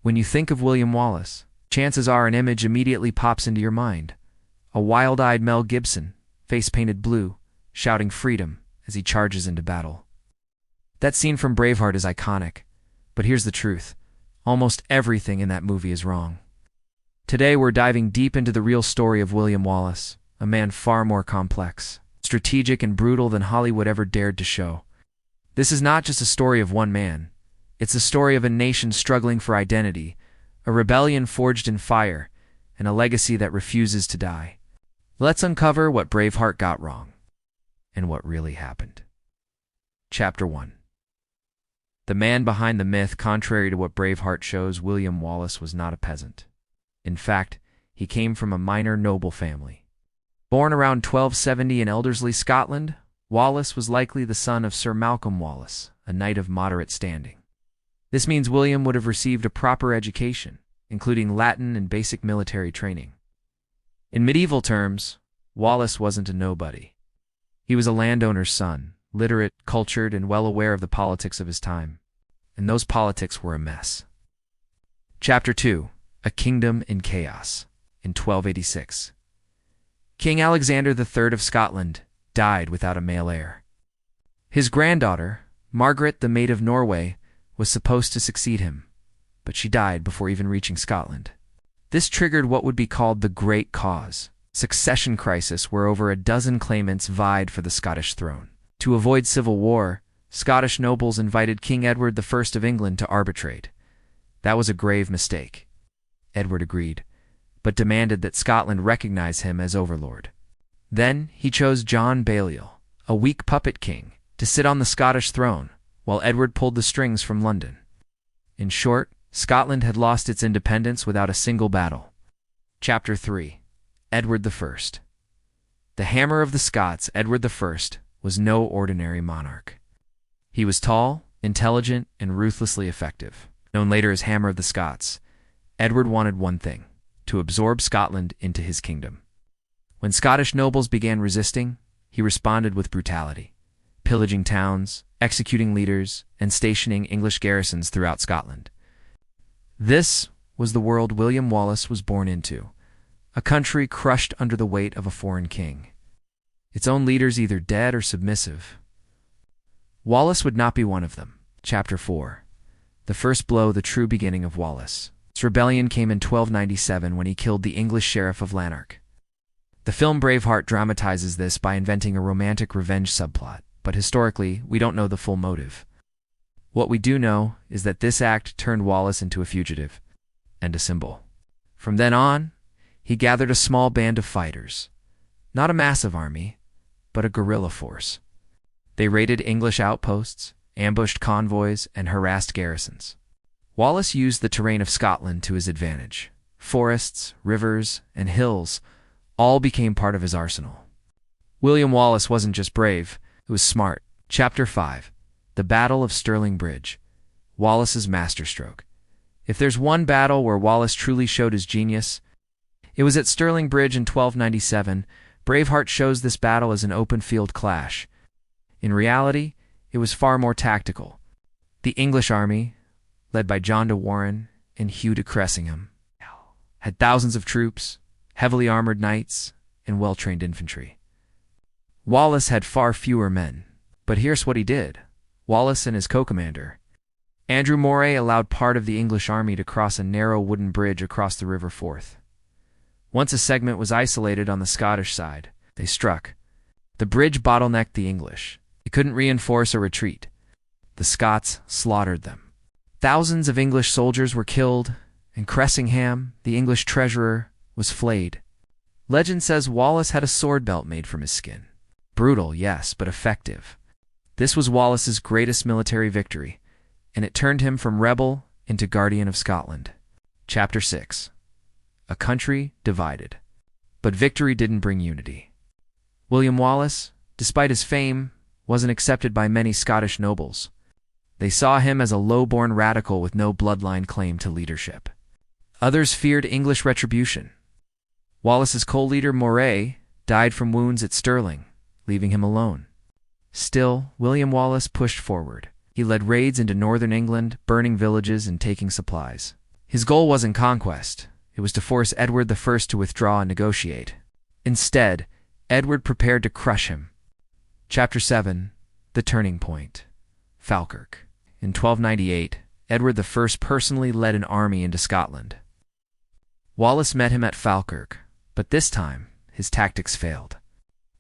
When you think of William Wallace, chances are an image immediately pops into your mind. A wild-eyed Mel Gibson, face painted blue, shouting freedom as he charges into battle. That scene from Braveheart is iconic, but here's the truth. Almost everything in that movie is wrong. Today we're diving deep into the real story of William Wallace, a man far more complex, strategic and brutal than Hollywood ever dared to show. This is not just a story of one man. It's the story of a nation struggling for identity, a rebellion forged in fire, and a legacy that refuses to die. Let's uncover what Braveheart got wrong, and what really happened. Chapter 1. The man behind the myth. Contrary to what Braveheart shows, William Wallace was not a peasant. In fact, he came from a minor noble family. Born around 1270 in Elderslie, Scotland, Wallace was likely the son of Sir Malcolm Wallace, a knight of moderate standing. This means William would have received a proper education, including Latin and basic military training. In medieval terms, Wallace wasn't a nobody. He was a landowner's son, literate, cultured, and well aware of the politics of his time. And those politics were a mess. Chapter 2. A Kingdom in Chaos. In 1286, King Alexander III of Scotland died without a male heir. His granddaughter, Margaret the Maid of Norway, was supposed to succeed him, but she died before even reaching Scotland. This triggered what would be called the Great Cause, succession crisis where over a dozen claimants vied for the Scottish throne. To avoid civil war, Scottish nobles invited King Edward I of England to arbitrate. That was a grave mistake. Edward agreed, but demanded that Scotland recognize him as overlord. Then he chose John Balliol, a weak puppet king, to sit on the Scottish throne, while Edward pulled the strings from London. In short, Scotland had lost its independence without a single battle. Chapter 3. Edward I. The Hammer of the Scots, Edward I, was no ordinary monarch. He was tall, intelligent, and ruthlessly effective. Known later as Hammer of the Scots, Edward wanted one thing: to absorb Scotland into his kingdom. When Scottish nobles began resisting, he responded with brutality, pillaging towns, executing leaders, and stationing English garrisons throughout Scotland. This was the world William Wallace was born into, a country crushed under the weight of a foreign king, its own leaders either dead or submissive. Wallace would not be one of them. Chapter 4. The first blow, the true beginning of Wallace. His rebellion came in 1297 when he killed the English sheriff of Lanark. The film Braveheart dramatizes this by inventing a romantic revenge subplot, but historically, we don't know the full motive. What we do know is that this act turned Wallace into a fugitive and a symbol. From then on, he gathered a small band of fighters, not a massive army, but a guerrilla force. They raided English outposts, ambushed convoys, and harassed garrisons. Wallace used the terrain of Scotland to his advantage. Forests, rivers, and hills all became part of his arsenal. William Wallace wasn't just brave, he was smart. Chapter 5. The Battle of Stirling Bridge. Wallace's masterstroke. If there's one battle where Wallace truly showed his genius, it was at Stirling Bridge in 1297. Braveheart shows this battle as an open-field clash. In reality, it was far more tactical. The English army, led by John de Warenne and Hugh de Cressingham, had thousands of troops, heavily armored knights, and well-trained infantry. Wallace had far fewer men, but here's what he did. Wallace and his co-commander, Andrew Moray, allowed part of the English army to cross a narrow wooden bridge across the River Forth. Once a segment was isolated on the Scottish side, they struck. The bridge bottlenecked the English. They couldn't reinforce or retreat. The Scots slaughtered them. Thousands of English soldiers were killed, and Cressingham, the English treasurer, was flayed. Legend says Wallace had a sword belt made from his skin. Brutal, yes, but effective. This was Wallace's greatest military victory, and it turned him from rebel into guardian of Scotland. Chapter 6. A country divided. But victory didn't bring unity. William Wallace, despite his fame, wasn't accepted by many Scottish nobles. They saw him as a low-born radical with no bloodline claim to leadership. Others feared English retribution. Wallace's co-leader Moray died from wounds at Stirling, leaving him alone. Still, William Wallace pushed forward. He led raids into northern England, burning villages and taking supplies. His goal wasn't conquest. It was to force Edward I to withdraw and negotiate. Instead, Edward prepared to crush him. Chapter 7. The Turning Point. Falkirk. In 1298, Edward I personally led an army into Scotland. Wallace met him at Falkirk, but this time, his tactics failed.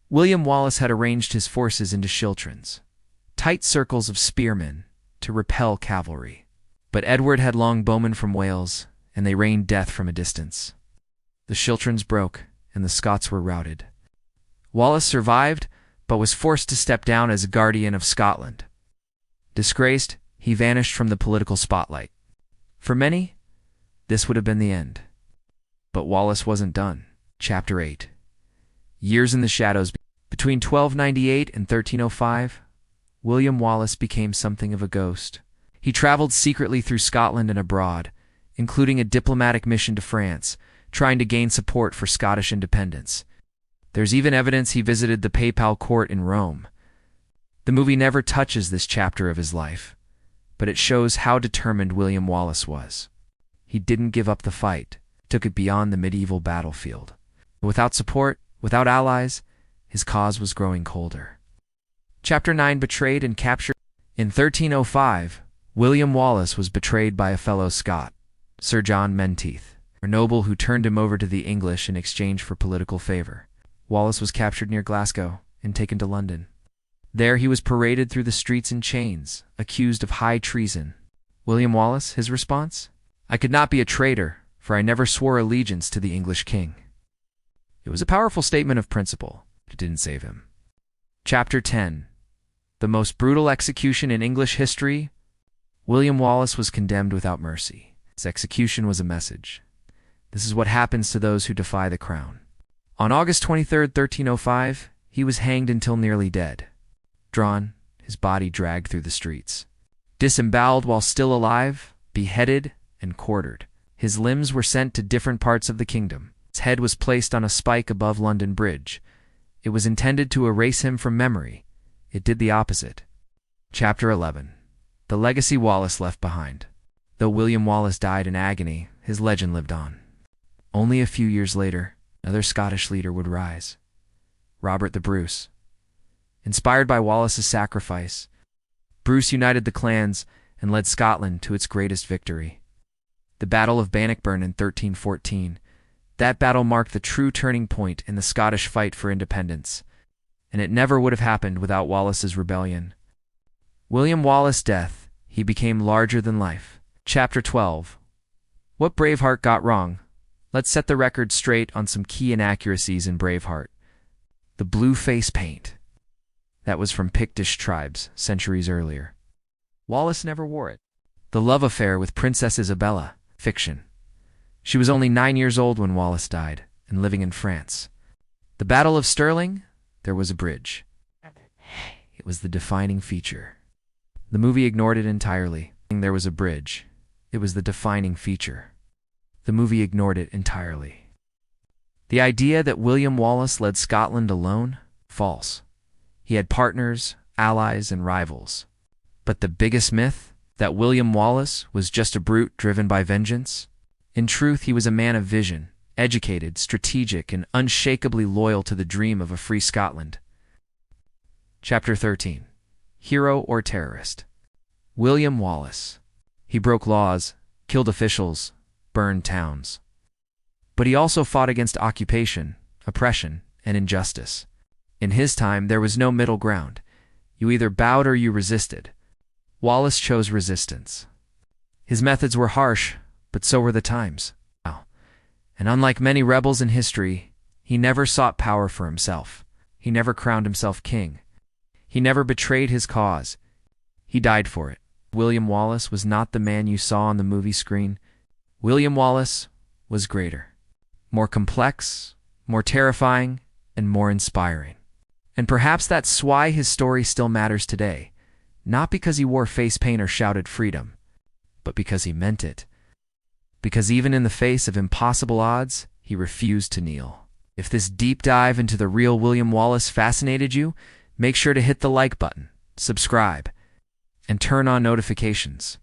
William Wallace had arranged his forces into schiltrons, tight circles of spearmen, to repel cavalry. But Edward had long bowmen from Wales, and they rained death from a distance. The schiltrons broke, and the Scots were routed. Wallace survived, but was forced to step down as guardian of Scotland. Disgraced, he vanished from the political spotlight. For many, this would have been the end. But Wallace wasn't done. Chapter 8. Years in the shadows. Between 1298 and 1305, William Wallace became something of a ghost. He traveled secretly through Scotland and abroad, including a diplomatic mission to France, trying to gain support for Scottish independence. There's even evidence he visited the papal court in Rome. The movie never touches this chapter of his life, but it shows how determined William Wallace was. He didn't give up the fight, took it beyond the medieval battlefield. Without support, without allies, his cause was growing colder. Chapter 9. Betrayed and Capture. In 1305, William Wallace was betrayed by a fellow Scot, Sir John Menteith, a noble who turned him over to the English in exchange for political favor. Wallace was captured near Glasgow and taken to London. There he was paraded through the streets in chains, accused of high treason. William Wallace, his response? "I could not be a traitor, for I never swore allegiance to the English king." It was a powerful statement of principle, but it didn't save him. Chapter 10. The most brutal execution in English history. William Wallace was condemned without mercy. His execution was a message. This is what happens to those who defy the crown. On August 23, 1305, he was hanged until nearly dead. Drawn, his body dragged through the streets. Disemboweled while still alive, beheaded, and quartered. His limbs were sent to different parts of the kingdom. His head was placed on a spike above London Bridge. It was intended to erase him from memory. It did the opposite. Chapter 11. The legacy Wallace left behind. Though William Wallace died in agony, his legend lived on. Only a few years later, another Scottish leader would rise. Robert the Bruce. Inspired by Wallace's sacrifice, Bruce united the clans and led Scotland to its greatest victory. The Battle of Bannockburn in 1314. That battle marked the true turning point in the Scottish fight for independence, and it never would have happened without Wallace's rebellion. William Wallace's death, he became larger than life. Chapter 12. What Braveheart got wrong. Let's set the record straight on some key inaccuracies in Braveheart. The blue face paint. That was from Pictish tribes centuries earlier. Wallace never wore it. The love affair with Princess Isabella. Fiction. She was only 9 years old when Wallace died, and living in France. The Battle of Stirling, there was a bridge. It was the defining feature. The movie ignored it entirely. There was a bridge. It was the defining feature. The movie ignored it entirely. The idea that William Wallace led Scotland alone? False. He had partners, allies, and rivals. But the biggest myth? That William Wallace was just a brute driven by vengeance? In truth, he was a man of vision, educated, strategic, and unshakably loyal to the dream of a free Scotland. Chapter 13. Hero or terrorist? William Wallace. He broke laws, killed officials, burned towns. But he also fought against occupation, oppression, and injustice. In his time, there was no middle ground. You either bowed or you resisted. Wallace chose resistance. His methods were harsh, but so were the times. And unlike many rebels in history, he never sought power for himself. He never crowned himself king. He never betrayed his cause. He died for it. William Wallace was not the man you saw on the movie screen. William Wallace was greater, more complex, more terrifying, and more inspiring. And perhaps that's why his story still matters today, not because he wore face paint or shouted freedom, but because he meant it. Because even in the face of impossible odds, he refused to kneel. If this deep dive into the real William Wallace fascinated you, make sure to hit the like button, subscribe, and turn on notifications.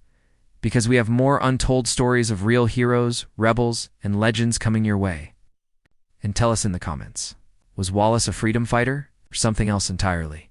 because we have more untold stories of real heroes, rebels, and legends coming your way. And tell us in the comments, was Wallace a freedom fighter or something else entirely?